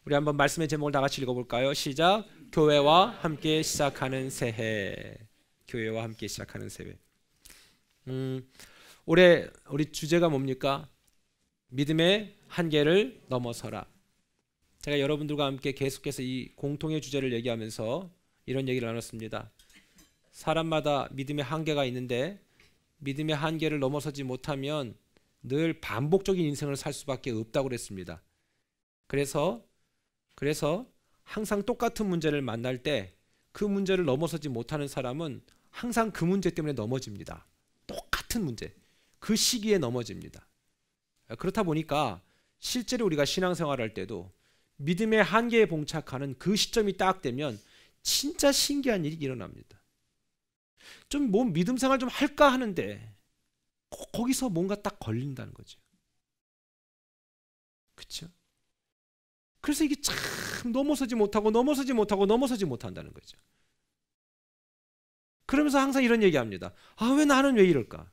우리 한번 말씀의 제목을 다 같이 읽어볼까요? 시작. 교회와 함께 시작하는 새해. 교회와 함께 시작하는 새해. 올해 우리 주제가 뭡니까? 믿음의 한계를 넘어서라. 제가 여러분들과 함께 계속해서 이 공통의 주제를 얘기하면서 이런 얘기를 나눴습니다. 사람마다 믿음의 한계가 있는데 믿음의 한계를 넘어서지 못하면 늘 반복적인 인생을 살 수밖에 없다고 그랬습니다. 그래서 항상 똑같은 문제를 만날 때 그 문제를 넘어서지 못하는 사람은 항상 그 문제 때문에 넘어집니다. 똑같은 문제, 그 시기에 넘어집니다. 그렇다 보니까 실제로 우리가 신앙생활할 때도 믿음의 한계에 봉착하는 그 시점이 딱 되면 진짜 신기한 일이 일어납니다. 좀 뭐 믿음 생활 좀 할까 하는데 거기서 뭔가 딱 걸린다는 거죠. 그렇죠? 그래서 이게 참 넘어서지 못한다는 거죠. 그러면서 항상 이런 얘기합니다. 왜 나는 왜 이럴까?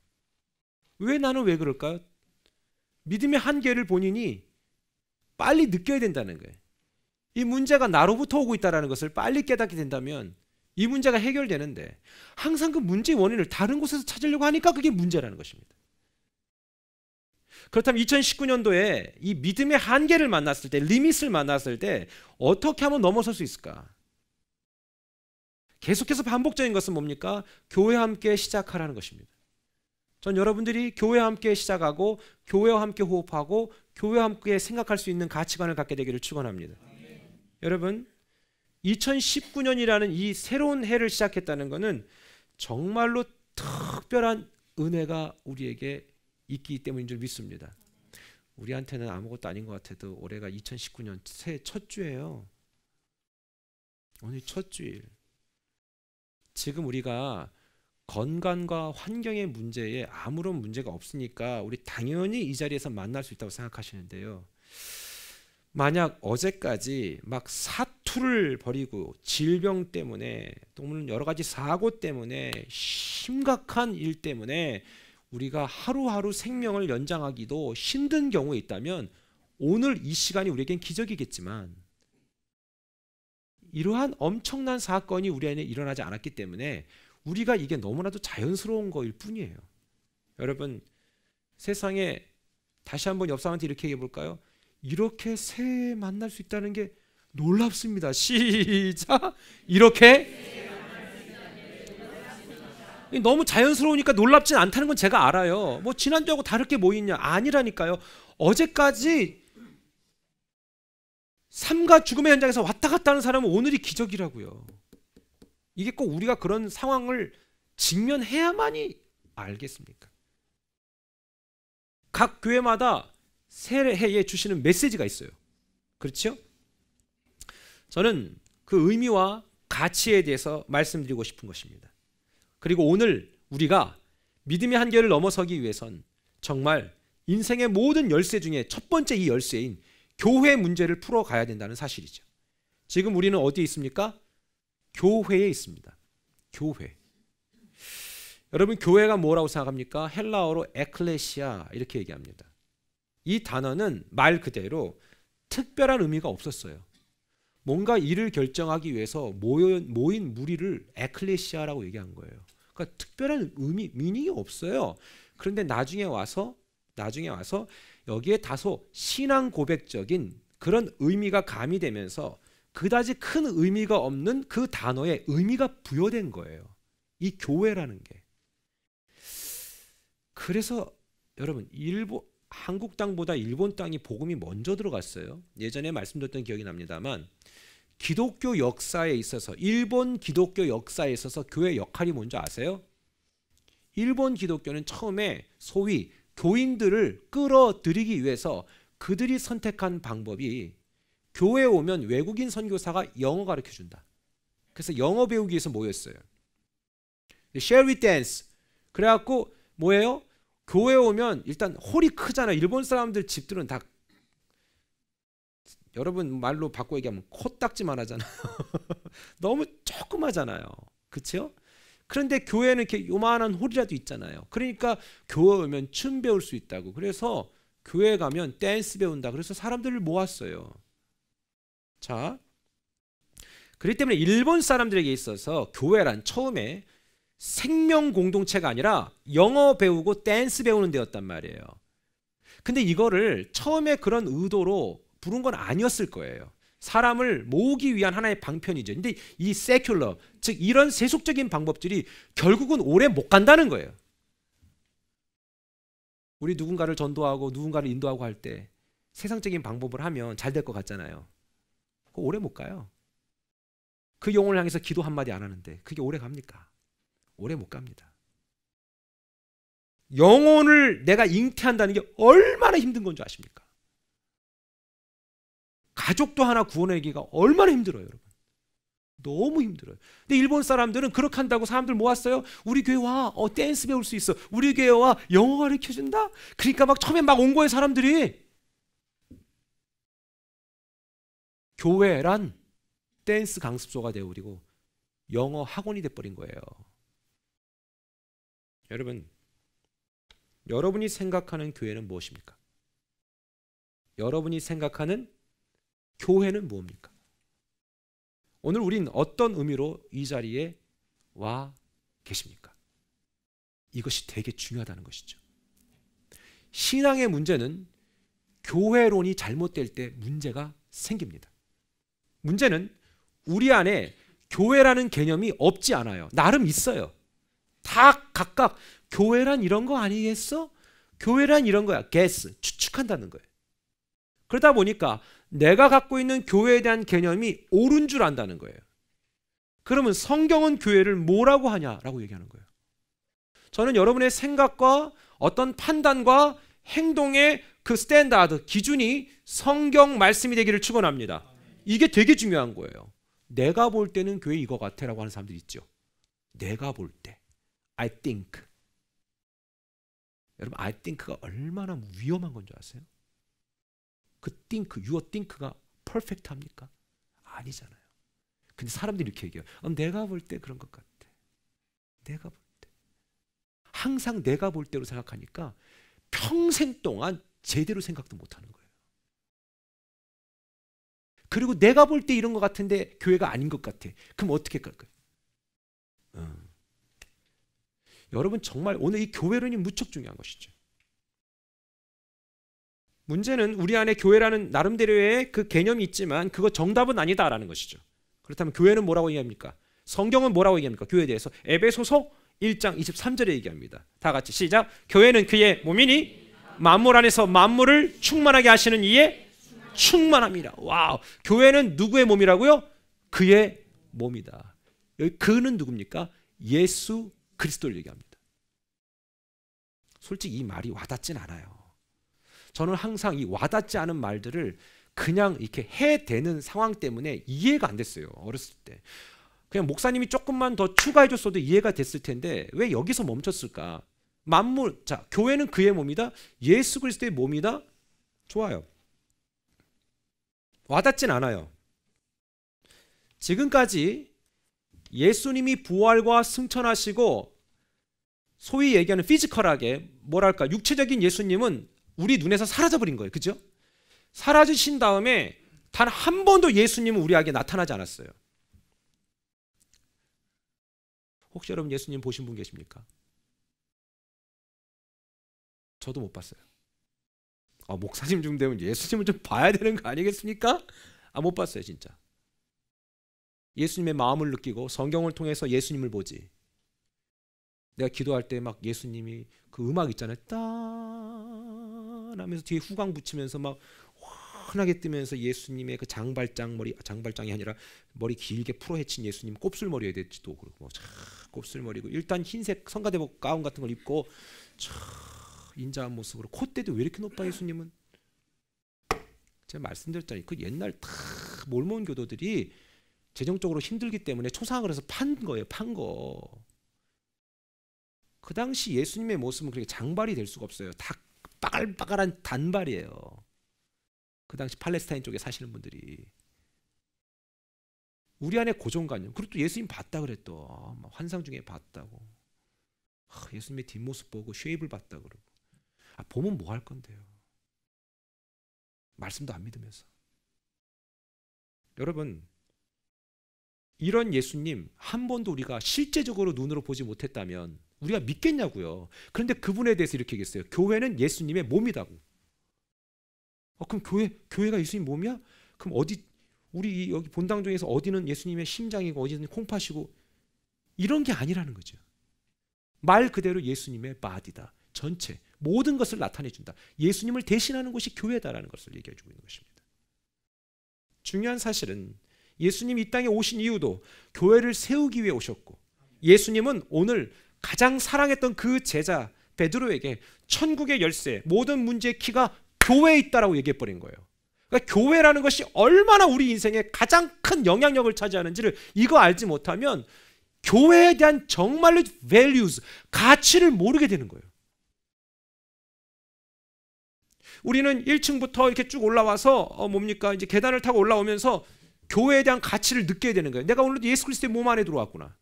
왜 나는 왜 그럴까요? 믿음의 한계를 본인이 빨리 느껴야 된다는 거예요. 이 문제가 나로부터 오고 있다는 것을 빨리 깨닫게 된다면 이 문제가 해결되는데 항상 그 문제의 원인을 다른 곳에서 찾으려고 하니까 그게 문제라는 것입니다. 그렇다면 2019년도에 이 믿음의 한계를 만났을 때, 리밋을 만났을 때 어떻게 하면 넘어설 수 있을까? 계속해서 반복적인 것은 뭡니까? 교회와 함께 시작하라는 것입니다. 전 여러분들이 교회와 함께 시작하고 교회와 함께 호흡하고 교회와 함께 생각할 수 있는 가치관을 갖게 되기를 축원합니다. 여러분, 2019년이라는 이 새로운 해를 시작했다는 것은 정말로 특별한 은혜가 우리에게 있기 때문인 줄 믿습니다. 우리한테는 아무것도 아닌 것 같아도 올해가 2019년 새해 첫 주예요. 오늘 첫 주일. 지금 우리가 건강과 환경의 문제에 아무런 문제가 없으니까 우리 당연히 이 자리에서 만날 수 있다고 생각하시는데요. 만약 어제까지 막 사투를 벌이고 질병 때문에 또는 여러 가지 사고 때문에 심각한 일 때문에 우리가 하루하루 생명을 연장하기도 힘든 경우에 있다면 오늘 이 시간이 우리에겐 기적이겠지만 이러한 엄청난 사건이 우리 안에 일어나지 않았기 때문에 우리가 이게 너무나도 자연스러운 거일 뿐이에요. 여러분, 세상에 다시 한번 옆 사람한테 이렇게 얘기해 볼까요? 이렇게 새해 만날 수 있다는 게 놀랍습니다. 시작! 이렇게 너무 자연스러우니까 놀랍진 않다는 건 제가 알아요. 뭐 지난주하고 다를 게 뭐 있냐? 아니라니까요. 어제까지 삶과 죽음의 현장에서 왔다 갔다 하는 사람은 오늘이 기적이라고요. 이게 꼭 우리가 그런 상황을 직면해야만이 알겠습니까? 각 교회마다 새해에 주시는 메시지가 있어요. 그렇죠? 저는 그 의미와 가치에 대해서 말씀드리고 싶은 것입니다. 그리고 오늘 우리가 믿음의 한계를 넘어서기 위해선 정말 인생의 모든 열쇠 중에 첫 번째 이 열쇠인 교회 문제를 풀어가야 된다는 사실이죠. 지금 우리는 어디에 있습니까? 교회에 있습니다. 교회. 여러분, 교회가 뭐라고 생각합니까? 헬라어로 에클레시아 이렇게 얘기합니다. 이 단어는 말 그대로 특별한 의미가 없었어요. 뭔가 일을 결정하기 위해서 모인 무리를 에클레시아라고 얘기한 거예요. 그러니까 특별한 의미, 미닝이 없어요. 그런데 나중에 와서 여기에 다소 신앙 고백적인 그런 의미가 가미되면서 그다지 큰 의미가 없는 그 단어에 의미가 부여된 거예요. 이 교회라는 게. 그래서 여러분, 한국 땅보다 일본 땅이 복음이 먼저 들어갔어요. 예전에 말씀드렸던 기억이 납니다만 기독교 역사에 있어서, 일본 기독교 역사에 있어서 교회의 역할이 뭔지 아세요? 일본 기독교는 처음에 소위 교인들을 끌어들이기 위해서 그들이 선택한 방법이 교회에 오면 외국인 선교사가 영어 가르쳐준다. 그래서 영어 배우기 위해서 모였어요. Shall we dance? 그래갖고 뭐예요? 교회에 오면 일단 홀이 크잖아요. 일본 사람들 집들은 다 여러분 말로 바꿔 얘기하면 코딱지만 하잖아요. 너무 조그마잖아요. 그렇죠? 그런데 교회는 이렇게 요만한 홀이라도 있잖아요. 그러니까 교회 오면 춤 배울 수 있다고. 그래서 교회 가면 댄스 배운다. 그래서 사람들을 모았어요. 자, 그렇기 때문에 일본 사람들에게 있어서 교회란 처음에 생명 공동체가 아니라 영어 배우고 댄스 배우는 데였단 말이에요. 근데 이거를 처음에 그런 의도로 부른 건 아니었을 거예요. 사람을 모으기 위한 하나의 방편이죠. 근데 이 세큘러, 즉 이런 세속적인 방법들이 결국은 오래 못 간다는 거예요. 우리 누군가를 전도하고 누군가를 인도하고 할 때 세상적인 방법을 하면 잘 될 것 같잖아요. 그거 오래 못 가요. 그 영혼을 향해서 기도 한마디 안 하는데 그게 오래 갑니까? 오래 못 갑니다. 영혼을 내가 잉태한다는 게 얼마나 힘든 건 줄 아십니까? 가족도 하나 구원하기가 얼마나 힘들어요, 여러분. 너무 힘들어요. 근데 일본 사람들은 그렇게 한다고 사람들 모았어요. 우리 교회 와, 댄스 배울 수 있어. 우리 교회 와, 영어 가르쳐준다. 그러니까 막 처음에 막 온 거예요, 사람들이. 교회란 댄스 강습소가 되어버리고 영어 학원이 돼버린 거예요. 여러분, 여러분이 생각하는 교회는 무엇입니까? 여러분이 생각하는 교회는 무엇입니까? 오늘 우린 어떤 의미로 이 자리에 와 계십니까? 이것이 되게 중요하다는 것이죠. 신앙의 문제는 교회론이 잘못될 때 문제가 생깁니다. 문제는 우리 안에 교회라는 개념이 없지 않아요. 나름 있어요. 다 각각 교회란 이런 거 아니겠어? 교회란 이런 거야. guess, 추측한다는 거예요. 그러다 보니까 내가 갖고 있는 교회에 대한 개념이 옳은 줄 안다는 거예요. 그러면 성경은 교회를 뭐라고 하냐라고 얘기하는 거예요. 저는 여러분의 생각과 어떤 판단과 행동의 그 스탠다드, 기준이 성경 말씀이 되기를 축원합니다. 이게 되게 중요한 거예요. 내가 볼 때는 교회 이거 같아라고 하는 사람들이 있죠. 내가 볼 때 I think. 여러분 I think가 얼마나 위험한 건 줄 아세요? 그 think, your think가 perfect합니까? 아니잖아요. 근데 사람들이 이렇게 얘기해요. 내가 볼 때 그런 것 같아. 내가 볼 때. 항상 내가 볼 때로 생각하니까 평생 동안 제대로 생각도 못하는 거예요. 그리고 내가 볼 때 이런 것 같은데 교회가 아닌 것 같아. 그럼 어떻게 할까요? 여러분 정말 오늘 이 교회론이 무척 중요한 것이죠. 문제는 우리 안에 교회라는 나름대로의 그 개념이 있지만 그거 정답은 아니다라는 것이죠. 그렇다면 교회는 뭐라고 얘기합니까? 성경은 뭐라고 얘기합니까? 교회에 대해서 에베소서 1장 23절에 얘기합니다. 다 같이 시작. 교회는 그의 몸이니 만물 안에서 만물을 충만하게 하시는 이의 충만함이라. 와우. 교회는 누구의 몸이라고요? 그의 몸이다. 여기 그는 누굽니까? 예수 그리스도를 얘기합니다. 솔직히 이 말이 와닿진 않아요. 저는 항상 이 와닿지 않은 말들을 그냥 이렇게 해대는 상황 때문에 이해가 안 됐어요. 어렸을 때. 그냥 목사님이 조금만 더 추가해 줬어도 이해가 됐을 텐데 왜 여기서 멈췄을까? 만물, 자, 교회는 그의 몸이다. 예수 그리스도의 몸이다. 좋아요. 와닿진 않아요. 지금까지 예수님이 부활과 승천하시고 소위 얘기하는 피지컬하게 뭐랄까 육체적인 예수님은 우리 눈에서 사라져버린 거예요. 그죠? 사라지신 다음에 단 한 번도 예수님은 우리에게 나타나지 않았어요. 혹시 여러분 예수님 보신 분 계십니까? 저도 못 봤어요. 목사님 좀 되면 예수님을 좀 봐야 되는 거 아니겠습니까? 못 봤어요 진짜. 예수님의 마음을 느끼고 성경을 통해서 예수님을 보지. 내가 기도할 때 막 예수님이 그 음악 있잖아요. 딴 하면서 뒤에 후광 붙이면서 막 환하게 뜨면서 예수님의 그 장발장 머리, 장발장이 아니라 머리 길게 풀어 헤친 예수님 곱슬머리에 됐지도 그렇고 곱슬머리고 일단 흰색 성가대복 가운 같은 걸 입고 인자한 모습으로 콧대도 왜 이렇게 높아 예수님은? 제가 말씀드렸잖아요. 그 옛날 다 몰몬 교도들이 재정적으로 힘들기 때문에 초상을 해서 판 거예요. 판 거. 그 당시 예수님의 모습은 그렇게 장발이 될 수가 없어요. 다 빠글빠글한 단발이에요. 그 당시 팔레스타인 쪽에 사시는 분들이. 우리 안에 고정관념. 그리고 또 예수님 봤다 그랬또 환상 중에 봤다고. 예수님의 뒷모습 보고 쉐입을 봤다 그러고. 보면 뭐 할 건데요. 말씀도 안 믿으면서. 여러분, 이런 예수님 한 번도 우리가 실제적으로 눈으로 보지 못했다면 우리가 믿겠냐고요. 그런데 그분에 대해서 이렇게 얘기했어요. 교회는 예수님의 몸이다고. 그럼 교회가 예수님 몸이야? 그럼 어디 우리 여기 본당 중에서 어디는 예수님의 심장이고 어디는 콩팥이고 이런 게 아니라는 거죠. 말 그대로 예수님의 바디다. 전체 모든 것을 나타내준다. 예수님을 대신하는 곳이 교회다라는 것을 얘기해주고 있는 것입니다. 중요한 사실은 예수님이 이 땅에 오신 이유도 교회를 세우기 위해 오셨고, 예수님은 오늘 가장 사랑했던 그 제자 베드로에게 천국의 열쇠, 모든 문제의 키가 교회에 있다라고 얘기해버린 거예요. 그러니까 교회라는 것이 얼마나 우리 인생에 가장 큰 영향력을 차지하는지를 이거 알지 못하면 교회에 대한 정말로 values, 가치를 모르게 되는 거예요. 우리는 1층부터 이렇게 쭉 올라와서 뭡니까? 이제 계단을 타고 올라오면서 교회에 대한 가치를 느껴야 되는 거예요. 내가 오늘도 예수 그리스도의 몸 안에 들어왔구나.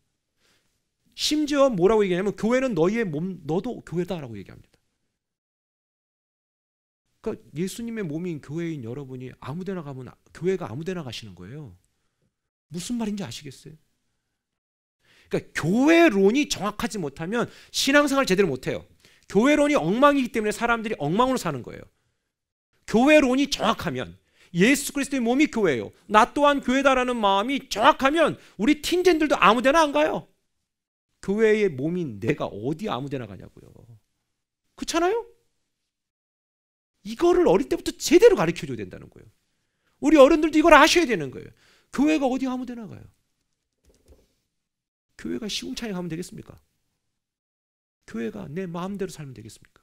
심지어 뭐라고 얘기하냐면 교회는 너희의 몸, 너도 교회다라고 얘기합니다. 그러니까 예수님의 몸인 교회인 여러분이 아무데나 가면 교회가 아무데나 가시는 거예요. 무슨 말인지 아시겠어요? 그러니까 교회론이 정확하지 못하면 신앙생활 제대로 못해요. 교회론이 엉망이기 때문에 사람들이 엉망으로 사는 거예요. 교회론이 정확하면, 예수 그리스도의 몸이 교회예요. 나 또한 교회다라는 마음이 정확하면 우리 틴젠들도 아무데나 안 가요. 교회의 몸인 내가 어디 아무데나 가냐고요. 그렇잖아요? 이거를 어릴 때부터 제대로 가르쳐줘야 된다는 거예요. 우리 어른들도 이걸 아셔야 되는 거예요. 교회가 어디 아무데나 가요. 교회가 시궁창에 가면 되겠습니까? 교회가 내 마음대로 살면 되겠습니까?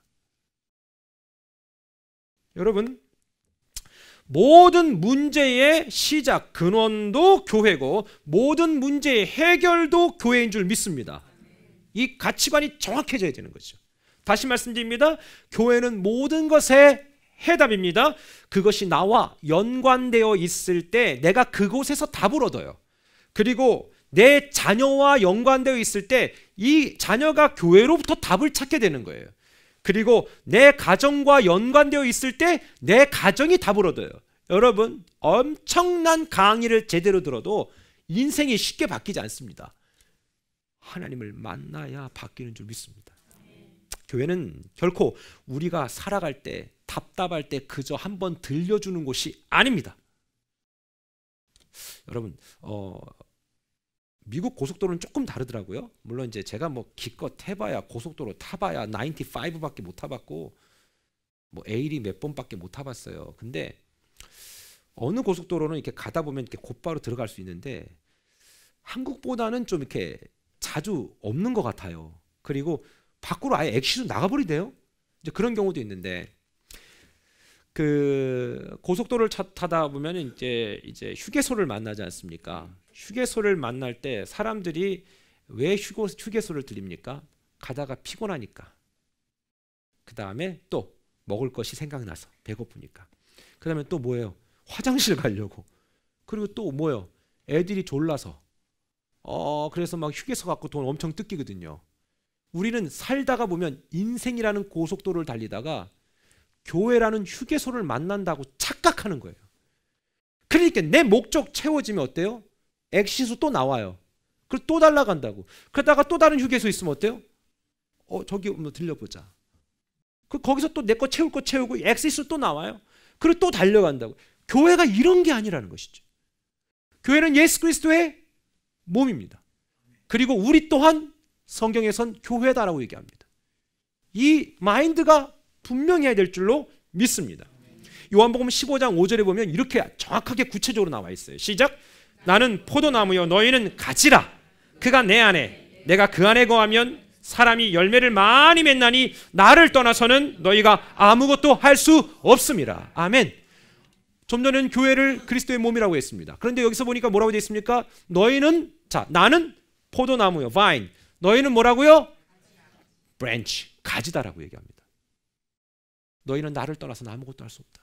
여러분, 모든 문제의 시작, 근원도 교회고 모든 문제의 해결도 교회인 줄 믿습니다. 이 가치관이 정확해져야 되는 거죠. 다시 말씀드립니다. 교회는 모든 것의 해답입니다. 그것이 나와 연관되어 있을 때 내가 그곳에서 답을 얻어요. 그리고 내 자녀와 연관되어 있을 때 이 자녀가 교회로부터 답을 찾게 되는 거예요. 그리고 내 가정과 연관되어 있을 때 내 가정이 답을 얻어요. 여러분, 엄청난 강의를 제대로 들어도 인생이 쉽게 바뀌지 않습니다. 하나님을 만나야 바뀌는 줄 믿습니다. 교회는 결코 우리가 살아갈 때, 답답할 때 그저 한번 들려주는 곳이 아닙니다. 여러분, 미국 고속도로는 조금 다르더라고요. 물론 이제 제가 뭐 기껏 해봐야 고속도로 타봐야 95밖에 못 타봤고 뭐 A1이 몇 번밖에 못 타봤어요. 근데 어느 고속도로는 이렇게 가다 보면 이렇게 곧바로 들어갈 수 있는데 한국보다는 좀 이렇게 자주 없는 것 같아요. 그리고 밖으로 아예 엑시로 나가버리대요. 이제 그런 경우도 있는데, 그 고속도로를 타다 보면 이제 휴게소를 만나지 않습니까? 휴게소를 만날 때 사람들이 왜 휴게소를 들립니까? 가다가 피곤하니까. 그 다음에 또 먹을 것이 생각나서 배고프니까. 그 다음에 또 뭐예요? 화장실 가려고. 그리고 또 뭐예요? 애들이 졸라서. 그래서 막 휴게소 갖고 돈 엄청 뜯기거든요. 우리는 살다가 보면 인생이라는 고속도로를 달리다가 교회라는 휴게소를 만난다고 착각하는 거예요. 그러니까 내 목적 채워지면 어때요? 엑시수 또 나와요. 그리고 또 달라간다고. 그러다가 또 다른 휴게소 있으면 어때요? 저기 뭐 들려보자. 거기서 또 내 거 채울 거 채우고 엑시수 또 나와요. 그리고 또 달려간다고. 교회가 이런 게 아니라는 것이죠. 교회는 예수 그리스도의 몸입니다. 그리고 우리 또한 성경에선 교회다라고 얘기합니다. 이 마인드가 분명해야 될 줄로 믿습니다. 요한복음 15장 5절에 보면 이렇게 정확하게 구체적으로 나와 있어요. 시작. 나는 포도나무요 너희는 가지라. 그가 내 안에 내가 그 안에 거하면 사람이 열매를 많이 맺나니 나를 떠나서는 너희가 아무것도 할 수 없음이라. 아멘. 좀 전에는 교회를 그리스도의 몸이라고 했습니다. 그런데 여기서 보니까 뭐라고 되어 있습니까? 너희는, 자, 나는 포도나무요, vine. 너희는 뭐라고요? branch, 가지다라고 얘기합니다. 너희는 나를 떠나서는 아무것도 할 수 없다.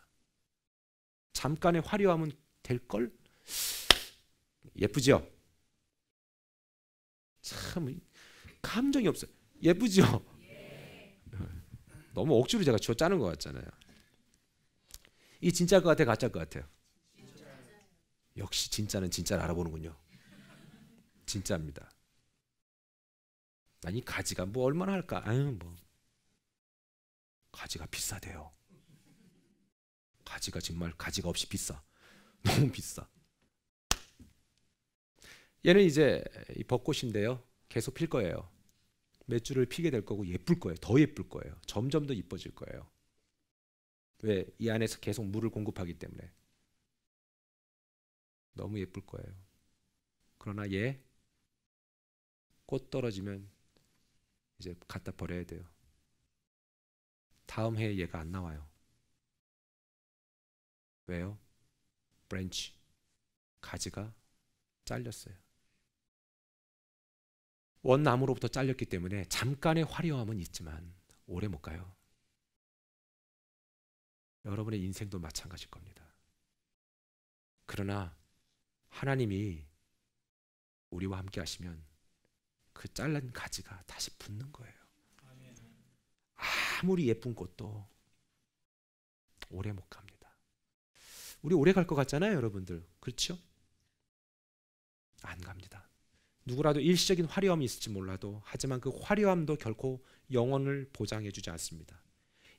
잠깐의 화려함은 될걸? 예쁘죠? 참 감정이 없어요. 예쁘죠? 너무 억지로 제가 쥐어 짜는 것 같잖아요. 이 진짜일 것 같아요? 가짜일 것 같아요? 역시 진짜는 진짜를 알아보는군요. 진짜입니다. 아니 가지가 뭐 얼마나 할까? 아유 뭐 가지가 비싸대요. 가지가 정말 가지가 없이 비싸. 너무 비싸. 얘는 이제 이 벚꽃인데요. 계속 필 거예요. 몇 줄을 피게 될 거고 예쁠 거예요. 더 예쁠 거예요. 점점 더 이뻐질 거예요. 왜? 이 안에서 계속 물을 공급하기 때문에. 너무 예쁠 거예요. 그러나 얘 꽃 떨어지면 이제 갖다 버려야 돼요. 다음 해에 얘가 안 나와요. 왜요? 브랜치, 가지가 잘렸어요. 원나무로부터 잘렸기 때문에 잠깐의 화려함은 있지만 오래 못 가요. 여러분의 인생도 마찬가지일 겁니다. 그러나 하나님이 우리와 함께 하시면 그 잘린 가지가 다시 붙는 거예요. 아무리 예쁜 꽃도 오래 못 갑니다. 우리 오래 갈 것 같잖아요, 여러분들. 그렇죠? 안 갑니다. 누구라도 일시적인 화려함이 있을지 몰라도 하지만 그 화려함도 결코 영혼을 보장해 주지 않습니다.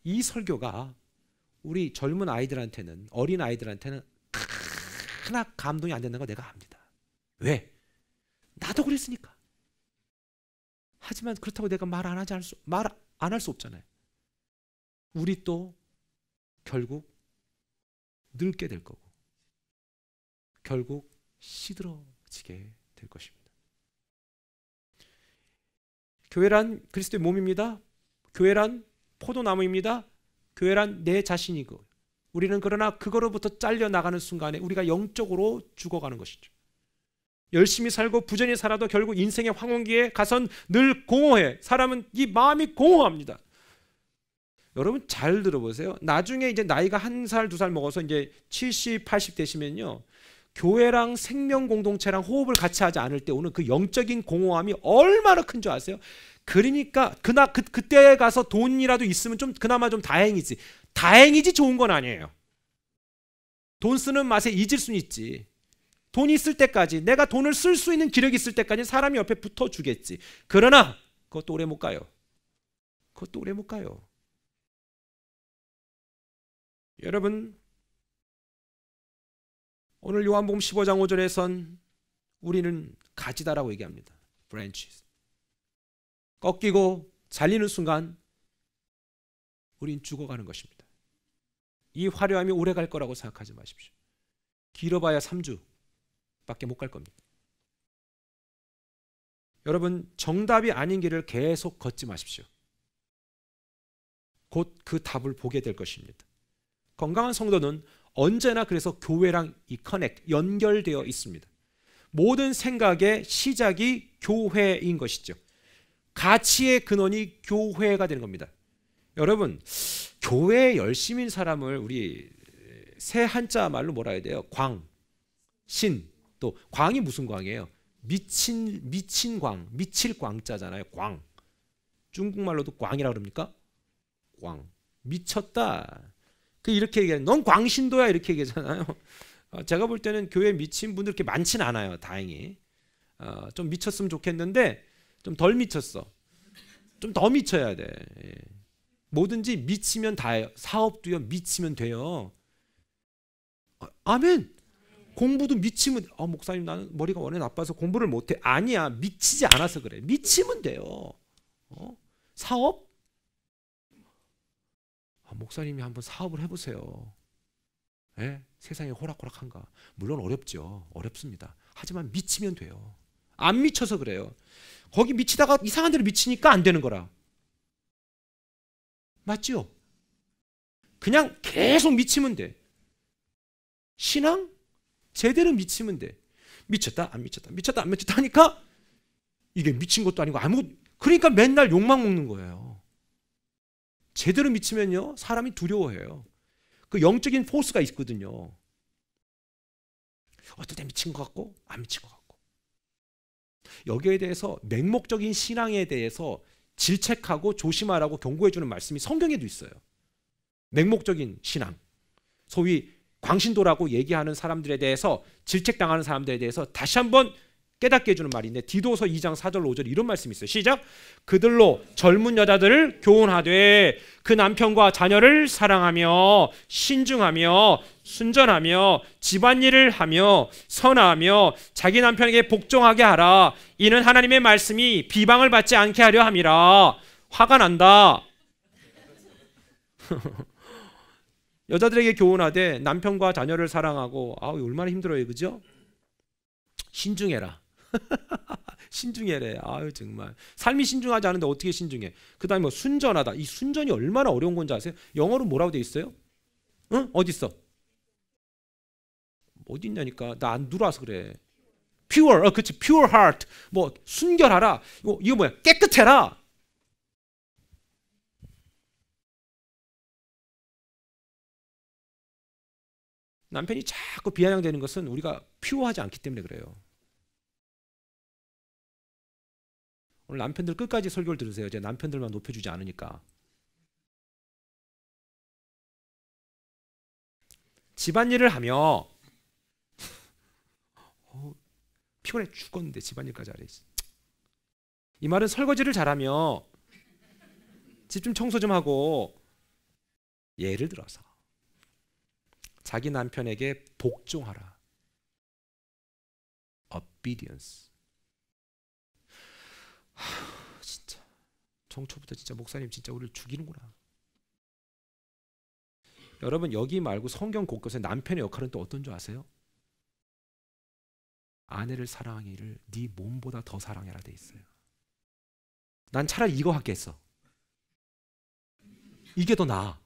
이 설교가 우리 젊은 아이들한테는, 어린 아이들한테는 하나 감동이 안 된다는 거 내가 압니다. 왜? 나도 그랬으니까. 하지만 그렇다고 내가 말 안 할 수 없잖아요. 우리 또 결국 늙게 될 거고 결국 시들어지게 될 것입니다. 교회란 그리스도의 몸입니다. 교회란 포도나무입니다. 교회란 내 자신이고 우리는 그러나 그거로부터 잘려나가는 순간에 우리가 영적으로 죽어가는 것이죠. 열심히 살고 부전히 살아도 결국 인생의 황혼기에 가선 늘 공허해. 사람은 이 마음이 공허합니다. 여러분 잘 들어보세요. 나중에 이제 나이가 1살, 2살 먹어서 이제 70, 80 되시면요. 교회랑 생명 공동체랑 호흡을 같이 하지 않을 때 오는 그 영적인 공허함이 얼마나 큰 줄 아세요? 그러니까 그때 가서 돈이라도 있으면 좀 그나마 좀 다행이지. 다행이지 좋은 건 아니에요. 돈 쓰는 맛에 잊을 수는 있지. 돈이 있을 때까지 내가 돈을 쓸 수 있는 기력이 있을 때까지 사람이 옆에 붙어주겠지. 그러나 그것도 오래 못 가요. 그것도 오래 못 가요. 여러분 오늘 요한복음 15장 5절에선 우리는 가지다라고 얘기합니다. branches. 꺾이고 잘리는 순간 우린 죽어가는 것입니다. 이 화려함이 오래 갈 거라고 생각하지 마십시오. 길어봐야 3주 밖에 못 갈 겁니다. 여러분 정답이 아닌 길을 계속 걷지 마십시오. 곧 그 답을 보게 될 것입니다. 건강한 성도는 언제나 그래서 교회랑 이 커넥 연결되어 있습니다. 모든 생각의 시작이 교회인 것이죠. 가치의 근원이 교회가 되는 겁니다. 여러분 교회에 열심인 사람을 우리 새 한자 말로 뭐라 해야 돼요? 광, 신. 또 광이 무슨 광이에요? 미친 광, 미칠 광자잖아요. 광. 중국말로도 광이라고 그럽니까? 광. 미쳤다. 이렇게 얘기해요. 넌 광신도야 이렇게 얘기하잖아요. 제가 볼 때는 교회에 미친 분들 그렇게 많지는 않아요. 다행히. 좀 미쳤으면 좋겠는데 좀 덜 미쳤어. 좀 더 미쳐야 돼. 예. 뭐든지 미치면 다예요. 사업도요. 미치면 돼요. 아멘. 공부도 미치면 목사님 나는 머리가 원래 나빠서 공부를 못해. 아니야. 미치지 않아서 그래. 미치면 돼요. 사업? 목사님이 한번 사업을 해보세요. 예? 세상이 호락호락한가? 물론 어렵죠. 어렵습니다. 하지만 미치면 돼요. 안 미쳐서 그래요. 거기 미치다가 이상한 데로 미치니까 안 되는 거라. 맞죠? 그냥 계속 미치면 돼. 신앙? 제대로 미치면 돼. 미쳤다 안 미쳤다 미쳤다 안 미쳤다 하니까 이게 미친 것도 아니고 그러니까 맨날 욕망 먹는 거예요. 제대로 미치면요 사람이 두려워해요. 그 영적인 포스가 있거든요. 어떨 때 미친 것 같고 안 미친 것 같고. 여기에 대해서 맹목적인 신앙에 대해서 질책하고 조심하라고 경고해 주는 말씀이 성경에도 있어요. 맹목적인 신앙, 소위 광신도라고 얘기하는 사람들에 대해서, 질책당하는 사람들에 대해서 다시 한번 깨닫게 해주는 말인데, 디도서 2장 4절 5절 이런 말씀이 있어요. 시작. 그들로 젊은 여자들을 교훈하되 그 남편과 자녀를 사랑하며 신중하며 순전하며 집안일을 하며 선하며 자기 남편에게 복종하게 하라. 이는 하나님의 말씀이 비방을 받지 않게 하려 함이라. 화가 난다. 여자들에게 교훈하되 남편과 자녀를 사랑하고, 얼마나 힘들어요, 그죠? 신중해라. 신중해래. 정말 삶이 신중하지 않은데 어떻게 신중해? 그 다음에 뭐 순전하다. 이 순전이 얼마나 어려운 건지 아세요? 영어로 뭐라고 돼 있어요? 응? 어디 있어? 어디 있냐니까. 나 안 들어와서 그래. pure, 그치, pure heart. 뭐 순결하라. 이거 뭐야? 깨끗해라. 남편이 자꾸 비아냥되는 것은 우리가 퓨어하지 않기 때문에 그래요. 오늘 남편들 끝까지 설교를 들으세요. 제 남편들만 높여주지 않으니까. 집안일을 하며 피곤해 죽겠는데 집안일까지 하래. 이 말은 설거지를 잘하며 집 좀 청소 좀 하고, 예를 들어서 자기 남편에게 복종하라. obedience. 진짜 정초부터 진짜 목사님 진짜 우리를 죽이는구나. 여러분, 여기 말고 성경 곳곳에 남편의 역할은 또 어떤 줄 아세요? 아내를 사랑하기를 네 몸보다 더 사랑해라 돼 있어요. 난 차라리 이거 하겠어. 이게 더 나아.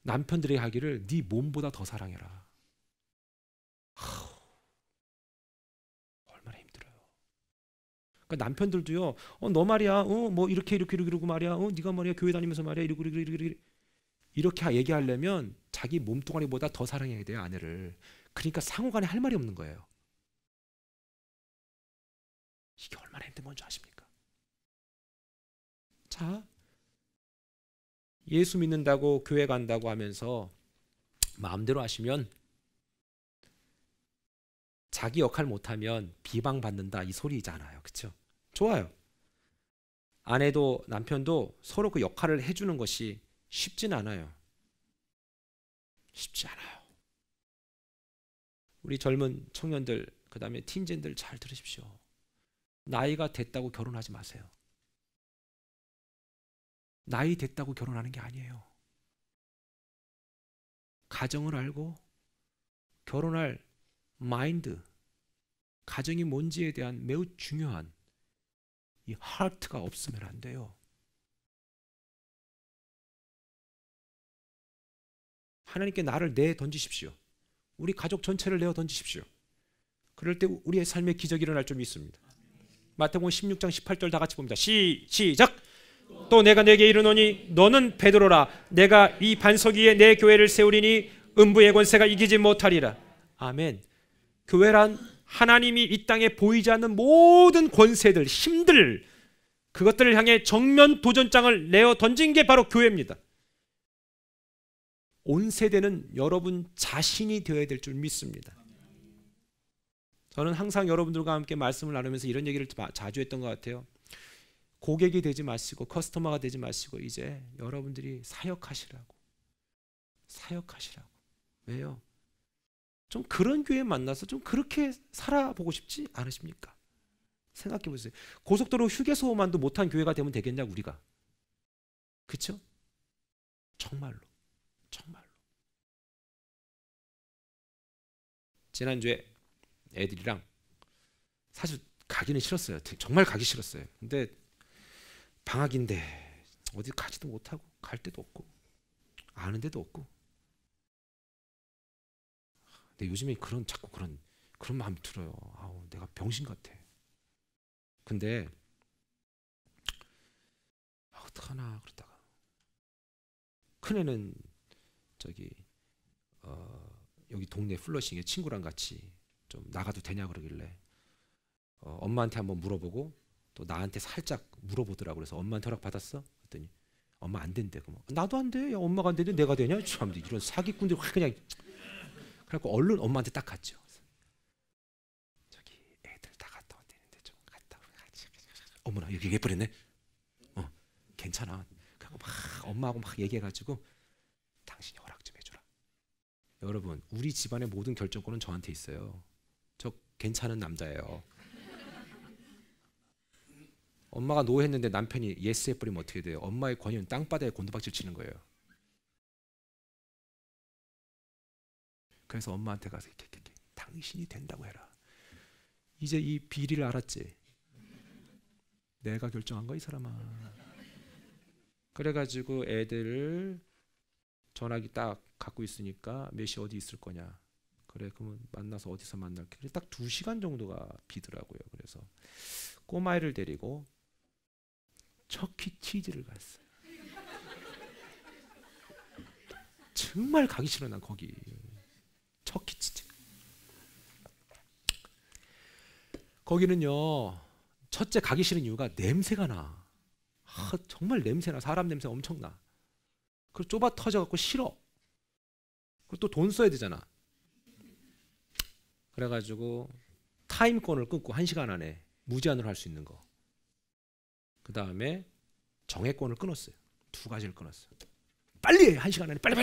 남편들이 하기를 네 몸보다 더 사랑해라. 얼마나 힘들어요. 그러니까 남편들도요. 너 말이야. 뭐 이렇게 이러고 말이야. 네가 말이야 교회 다니면서 말이야 이러고 이렇게 얘기하려면 자기 몸뚱아리보다 더 사랑해야 돼요, 아내를. 그러니까 상호간에 할 말이 없는 거예요. 이게 얼마나 힘든 건지 아십니까? 자, 예수 믿는다고 교회 간다고 하면서 마음대로 하시면, 자기 역할 못하면 비방받는다 이 소리잖아요. 그렇죠? 좋아요. 아내도 남편도 서로 그 역할을 해주는 것이 쉽진 않아요. 쉽지 않아요. 우리 젊은 청년들, 그 다음에 틴젠들 잘 들으십시오. 나이가 됐다고 결혼하지 마세요. 나이 됐다고 결혼하는 게 아니에요. 가정을 알고 결혼할 마인드, 가정이 뭔지에 대한 매우 중요한 이 하트가 없으면 안 돼요. 하나님께 나를 내 던지십시오. 우리 가족 전체를 내어 던지십시오. 그럴 때 우리의 삶의 기적이 일어날 줄 믿습니다. 마태복음 16장 18절 다 같이 봅니다. 시작. 또 내가 내게 이르노니 너는 베드로라. 내가 이 반석 위에 내 교회를 세우리니 음부의 권세가 이기지 못하리라. 아멘. 교회란 하나님이 이 땅에 보이지 않는 모든 권세들, 힘들, 그것들을 향해 정면 도전장을 내어 던진 게 바로 교회입니다. 온 세대는 여러분 자신이 되어야 될 줄 믿습니다. 저는 항상 여러분들과 함께 말씀을 나누면서 이런 얘기를 자주 했던 것 같아요. 고객이 되지 마시고 커스터머가 되지 마시고 이제 여러분들이 사역하시라고. 왜요? 좀 그런 교회 만나서 좀 그렇게 살아보고 싶지 않으십니까? 생각해 보세요. 고속도로 휴게소만도 못한 교회가 되면 되겠냐 우리가. 그렇죠? 정말로. 지난주에 애들이랑 사실 가기는 싫었어요. 정말 가기 싫었어요. 근데 방학인데 어디 가지도 못하고 갈 데도 없고 아는 데도 없고. 근데 요즘에 자꾸 그런 마음이 들어요. 내가 병신 같아. 근데 어떡하나 그러다가 큰애는 여기 동네 플러싱에 친구랑 같이 좀 나가도 되냐 그러길래 엄마한테 한번 물어보고 또 나한테 살짝 물어보더라고. 그래서 엄마한테 허락 받았어? 그랬더니 엄마 안 된대. 그럼 나도 안 돼. 야, 엄마가 안 되는데 내가 되냐? 참 이런 사기꾼들 확 그냥. 그래갖고 얼른 엄마한테 딱 갔죠. 저기 애들 다 갔다 왔대는데 좀 갔다 같이. 어머나 여기 예쁘랬네. 괜찮아. 그리고 막 엄마하고 막 얘기해가지고 당신이 허락 좀 해줘라. 여러분 우리 집안의 모든 결정권은 저한테 있어요. 저 괜찮은 남자예요. 엄마가 노했는데 남편이 예스 해버리면 어떻게 돼요? 엄마의 권위는 땅바닥에 곤두박질 치는 거예요. 그래서 엄마한테 가서 이렇게 당신이 된다고 해라. 이제 이 비리를 알았지? 내가 결정한 거 이 사람아. 그래가지고 애들을 전화기 딱 갖고 있으니까 몇 시 어디 있을 거냐. 그래 그러면 만나서 어디서 만날게. 그래 딱 2시간 정도가 비더라고요. 그래서 꼬마애를 데리고 척키치즈를 갔어요. 정말 가기 싫어 난 거기. 척키치즈. 거기는요 첫째 가기 싫은 이유가 냄새가 나. 정말 냄새나. 사람 냄새 엄청나. 그리고 좁아 터져갖고 싫어. 그리고 또 돈 써야 되잖아. 그래가지고 타임권을 끊고 1시간 안에 무제한으로 할 수 있는 거. 그 다음에 정액권을 끊었어요. 2가지를 끊었어요. 빨리 해. 1시간 안에 빨리.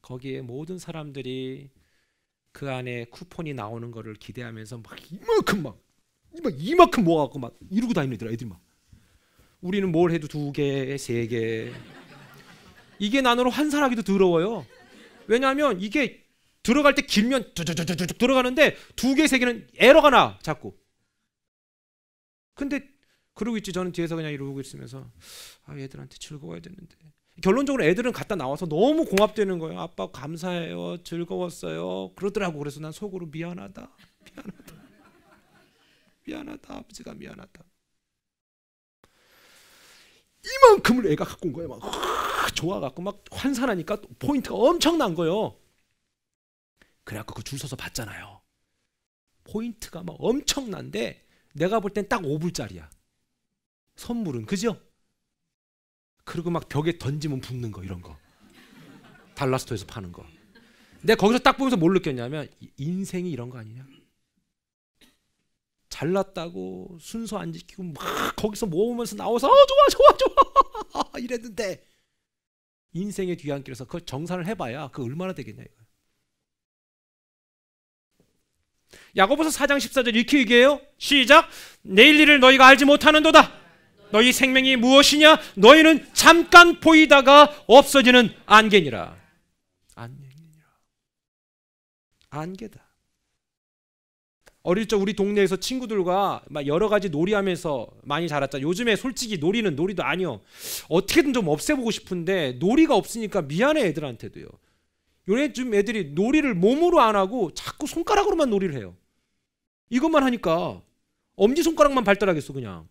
거기에 모든 사람들이 그 안에 쿠폰이 나오는 거를 기대하면서 막 이만큼 모아갖고 막 이러고 다니는 애들이 막. 우리는 뭘 해도 2개, 3개. 이게 난으로 환산하기도 더러워요. 왜냐하면 이게 들어갈 때 길면 쭉 들어가는데 2개, 3개는 에러가 나 자꾸. 근데 그러고 있지. 저는 뒤에서 그냥 이러고 있으면서 애들한테 즐거워야 되는데. 결론적으로 애들은 갔다 나와서 너무 공합되는 거예요. 아빠 감사해요. 즐거웠어요. 그러더라고. 그래서 난 속으로 미안하다. 아버지가 미안하다. 이만큼을 애가 갖고 온 거예요. 막 좋아갖고 막 환산하니까 포인트가 엄청난 거예요. 그래갖고 그 줄 서서 봤잖아요. 포인트가 막 엄청난데 내가 볼 땐 딱 5불짜리야. 선물은 그죠? 그리고 막 벽에 던지면 붙는 거 이런 거. 달라스토에서 파는 거. 내가 거기서 딱 보면서 뭘 느꼈냐면 인생이 이런 거 아니냐? 잘났다고 순서 안 지키고 막 거기서 모으면서 나와서 좋아 이랬는데 인생의 뒤안길에서 그걸 정산을 해봐야 그 얼마나 되겠냐 이거야. 야고보서 4장 14절 이렇게 얘기해요. 시작. 내일 일을 너희가 알지 못하는도다. 너희 생명이 무엇이냐? 너희는 잠깐 보이다가 없어지는 안개니라. 안개다. 어릴 적 우리 동네에서 친구들과 막 여러 가지 놀이하면서 많이 자랐잖아. 요즘에 솔직히 놀이는 놀이도 아니요. 어떻게든 좀 없애보고 싶은데 놀이가 없으니까 미안해 애들한테도요. 요즘 애들이 놀이를 몸으로 안 하고 자꾸 손가락으로만 놀이를 해요. 이것만 하니까 엄지손가락만 발달하겠어 그냥.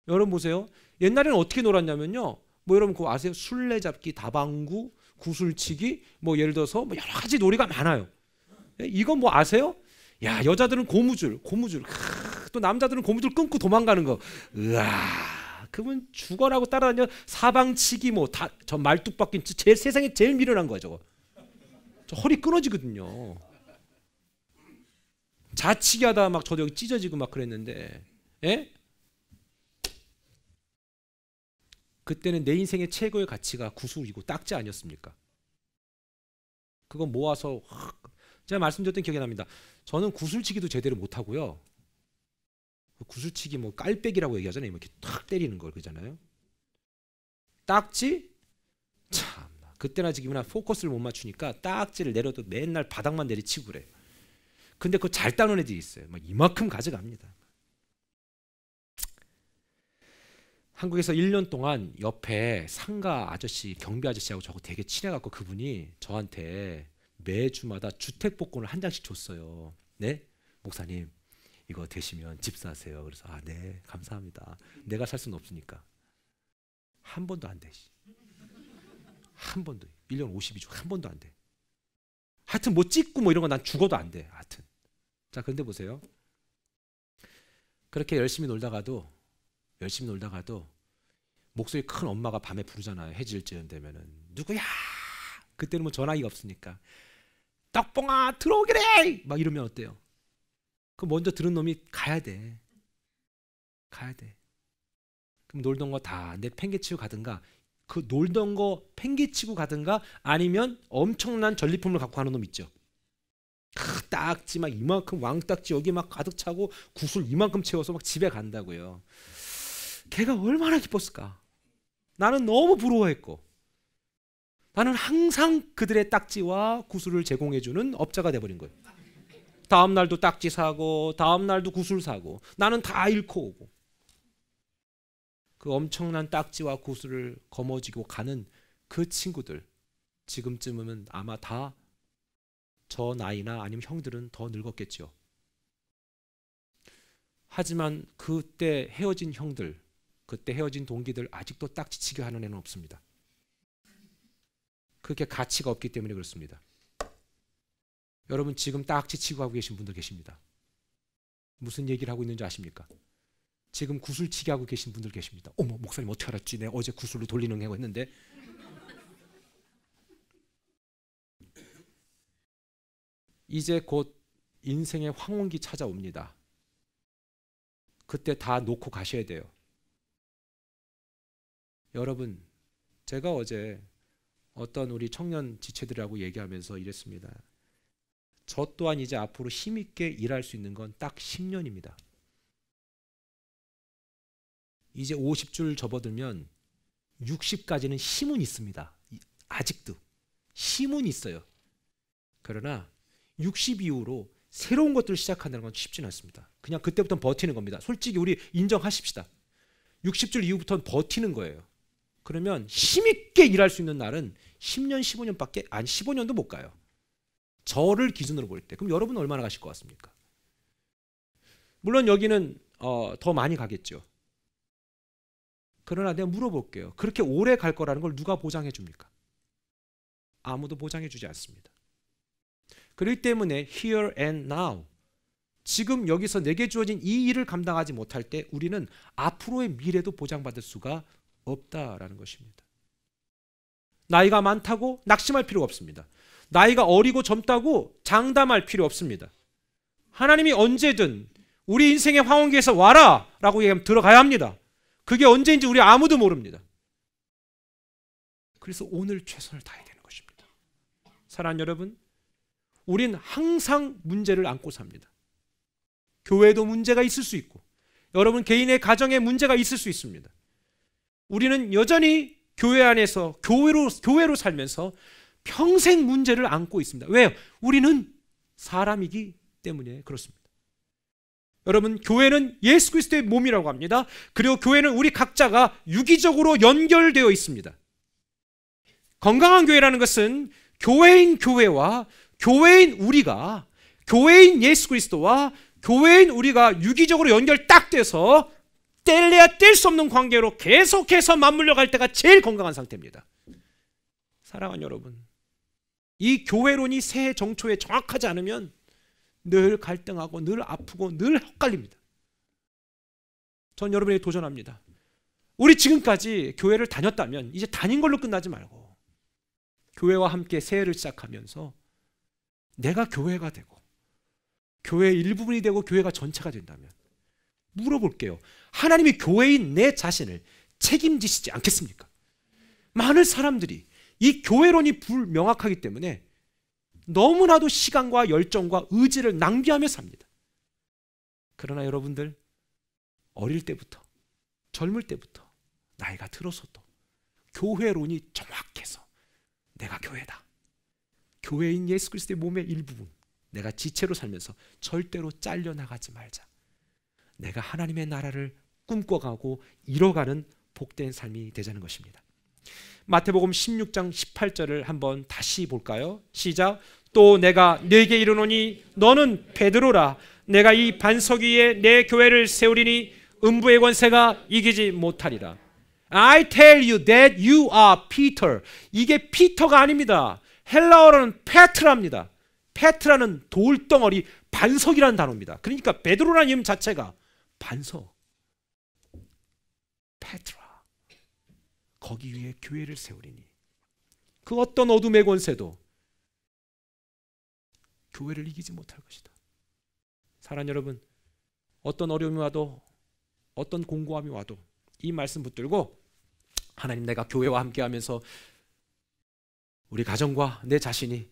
여러분 보세요. 옛날에는 어떻게 놀았냐면요. 뭐 여러분 그거 아세요? 술래잡기, 다방구, 구슬치기, 뭐 예를 들어서 뭐 여러 가지 놀이가 많아요. 이건 뭐 아세요? 야 여자들은 고무줄. 또 남자들은 고무줄 끊고 도망가는 거. 으아, 그분 죽어라고 따라다녀. 사방치기 뭐 다 저 말뚝박기 세상에 제일 미련한 거야 저거. 저 허리 끊어지거든요. 자치기 하다 막 저도 여기 찢어지고 막 그랬는데, 예? 그때는 내 인생의 최고의 가치가 구슬이고 딱지 아니었습니까? 그거 모아서 제가 말씀드렸던 기억이 납니다. 저는 구슬치기도 제대로 못 하고요. 구슬치기 뭐 깔빼기라고 얘기하잖아요. 이렇게 탁 때리는 걸 그러잖아요. 딱지? 참 그때나 지금이나 포커스를 못 맞추니까 딱지를 내려도 맨날 바닥만 내리치고 그래요. 근데 그거 잘 따는 애들이 있어요. 막 이만큼 가져갑니다. 한국에서 1년 동안 옆에 상가 아저씨, 경비 아저씨하고 저하고 되게 친해갖고 그분이 저한테 매주마다 주택복권을 한 장씩 줬어요. 네? 목사님 이거 되시면 집 사세요. 그래서 네 감사합니다. 내가 살 수는 없으니까. 한 번도 안 돼. 한 번도. 1년 52주 한 번도 안 돼. 하여튼 뭐 찍고 뭐 이런 거 난 죽어도 안 돼. 하여튼. 자 그런데 보세요. 그렇게 열심히 놀다가도 목소리 큰 엄마가 밤에 부르잖아요. 해질 즈음 되면은 누구야? 그때는 뭐 전화기가 없으니까 떡봉아 들어오기래! 막 이러면 어때요? 그 먼저 들은 놈이 가야 돼. 가야 돼. 그럼 놀던 거 다 내 팽개치고 가든가, 그 놀던 거 팽개치고 가든가, 아니면 엄청난 전리품을 갖고 가는 놈 있죠. 딱지 막 이만큼 왕딱지 여기 막 가득 차고 구슬 이만큼 채워서 막 집에 간다고요. 걔가 얼마나 기뻤을까. 나는 너무 부러워했고, 나는 항상 그들의 딱지와 구슬을 제공해주는 업자가 돼버린 거예요. 다음 날도 딱지 사고 다음 날도 구슬 사고, 나는 다 잃고 오고, 그 엄청난 딱지와 구슬을 거머쥐고 가는 그 친구들, 지금쯤은 아마 다 저 나이나 아니면 형들은 더 늙었겠죠. 하지만 그때 헤어진 형들, 그때 헤어진 동기들 아직도 딱지치기 하는 애는 없습니다. 그게 가치가 없기 때문에 그렇습니다. 여러분 지금 딱지치고 하고 계신 분들 계십니다. 무슨 얘기를 하고 있는지 아십니까? 지금 구슬치기 하고 계신 분들 계십니다. 어머, 목사님 어떻게 알았지? 내가 어제 구슬로 돌리는 거 했는데. 이제 곧 인생의 황혼기 찾아옵니다. 그때 다 놓고 가셔야 돼요. 여러분, 제가 어제 어떤 우리 청년 지체들하고 얘기하면서 이랬습니다. 저 또한 이제 앞으로 힘있게 일할 수 있는 건 딱 10년입니다. 이제 50줄 접어들면 60까지는 힘은 있습니다. 아직도 힘은 있어요. 그러나 60 이후로 새로운 것들을 시작한다는 건 쉽지는 않습니다. 그냥 그때부터는 버티는 겁니다. 솔직히 우리 인정하십시다. 60줄 이후부터는 버티는 거예요. 그러면 힘있게 일할 수 있는 날은 10년, 15년밖에, 아니 15년도 못 가요. 저를 기준으로 볼 때. 그럼 여러분은 얼마나 가실 것 같습니까? 물론 여기는 더 많이 가겠죠. 그러나 내가 물어볼게요. 그렇게 오래 갈 거라는 걸 누가 보장해 줍니까? 아무도 보장해 주지 않습니다. 그렇기 때문에 here and now, 지금 여기서 내게 주어진 이 일을 감당하지 못할 때 우리는 앞으로의 미래도 보장받을 수가 없다라는 것입니다. 나이가 많다고 낙심할 필요가 없습니다. 나이가 어리고 젊다고 장담할 필요 없습니다. 하나님이 언제든 우리 인생의 황혼기에서 와라 라고 얘기하면 들어가야 합니다. 그게 언제인지 우리 아무도 모릅니다. 그래서 오늘 최선을 다해야 되는 것입니다. 사랑하는 여러분, 우린 항상 문제를 안고 삽니다. 교회도 문제가 있을 수 있고, 여러분 개인의 가정에 문제가 있을 수 있습니다. 우리는 여전히 교회 안에서 교회로 살면서 평생 문제를 안고 있습니다. 왜요? 우리는 사람이기 때문에 그렇습니다. 여러분, 교회는 예수 그리스도의 몸이라고 합니다. 그리고 교회는 우리 각자가 유기적으로 연결되어 있습니다. 건강한 교회라는 것은 교회인 교회와 교회인 우리가, 교회인 예수 그리스도와 교회인 우리가 유기적으로 연결 딱 돼서 뗄래야 뗄 수 없는 관계로 계속해서 맞물려 갈 때가 제일 건강한 상태입니다. 사랑하는 여러분, 이 교회론이 새해 정초에 정확하지 않으면 늘 갈등하고 늘 아프고 늘 헛갈립니다. 전 여러분에게 도전합니다. 우리 지금까지 교회를 다녔다면 이제 다닌 걸로 끝나지 말고 교회와 함께 새해를 시작하면서 내가 교회가 되고 교회의 일부분이 되고 교회가 전체가 된다면 물어볼게요. 하나님이 교회인 내 자신을 책임지시지 않겠습니까? 많은 사람들이 이 교회론이 불명확하기 때문에 너무나도 시간과 열정과 의지를 낭비하며 삽니다. 그러나 여러분들, 어릴 때부터, 젊을 때부터, 나이가 들어서도 교회론이 정확해서 내가 교회다, 교회인 예수 그리스도의 몸의 일부분, 내가 지체로 살면서 절대로 잘려나가지 말자. 내가 하나님의 나라를 꿈꿔가고 이뤄가는 복된 삶이 되자는 것입니다. 마태복음 16장 18절을 한번 다시 볼까요? 시작. 또 내가 네게 이르노니 너는 베드로라. 내가 이 반석 위에 내 교회를 세우리니 음부의 권세가 이기지 못하리라. I tell you that you are Peter. 이게 피터가 아닙니다. 헬라어로는 페트라입니다. 페트라는 돌덩어리, 반석이라는 단어입니다. 그러니까 베드로라는 이름 자체가 반석, 페트라. 거기 위에 교회를 세우리니 그 어떤 어둠의 권세도 교회를 이기지 못할 것이다. 사랑하는 여러분, 어떤 어려움이 와도 어떤 공고함이 와도 이 말씀 붙들고 하나님, 내가 교회와 함께하면서 우리 가정과 내 자신이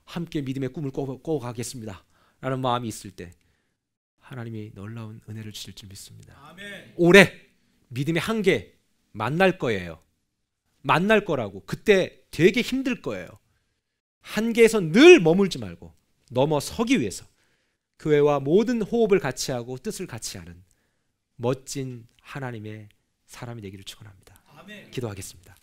함께 믿음의 꿈을 꿔가겠습니다 라는 마음이 있을 때 하나님이 놀라운 은혜를 주실 줄 믿습니다. 아멘. 올해 믿음의 한계 만날 거예요. 만날 거라고. 그때 되게 힘들 거예요. 한계에서 늘 머물지 말고 넘어서기 위해서 교회와 모든 호흡을 같이 하고 뜻을 같이 하는 멋진 하나님의 사람이 되기를 축원합니다. 아멘. 기도하겠습니다.